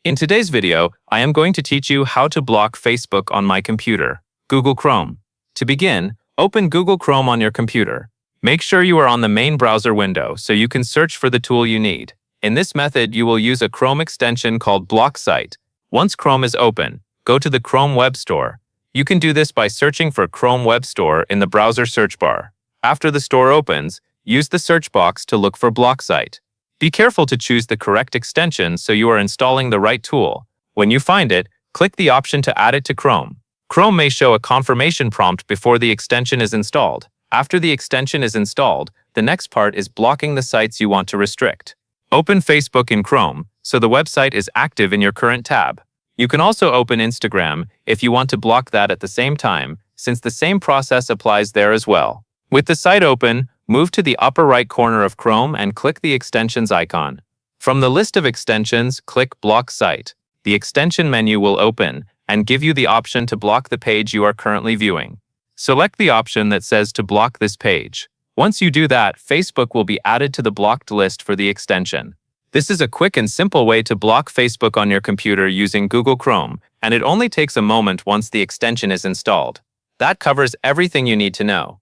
In today's video, I am going to teach you how to block Facebook on my computer, Google Chrome. To begin, open Google Chrome on your computer. Make sure you are on the main browser window so you can search for the tool you need. In this method, you will use a Chrome extension called Block Site. Once Chrome is open, go to the Chrome Web Store. You can do this by searching for Chrome Web Store in the browser search bar. After the store opens, use the search box to look for Block Site. Be careful to choose the correct extension so you are installing the right tool. When you find it, click the option to add it to Chrome. Chrome may show a confirmation prompt before the extension is installed. After the extension is installed, the next part is blocking the sites you want to restrict. Open Facebook in Chrome so the website is active in your current tab. You can also open Instagram if you want to block that at the same time, since the same process applies there as well. With the site open, move to the upper right corner of Chrome and click the extensions icon. From the list of extensions, click Block Site. The extension menu will open and give you the option to block the page you are currently viewing. Select the option that says to block this page. Once you do that, Facebook will be added to the blocked list for the extension. This is a quick and simple way to block Facebook on your computer using Google Chrome, and it only takes a moment once the extension is installed. That covers everything you need to know.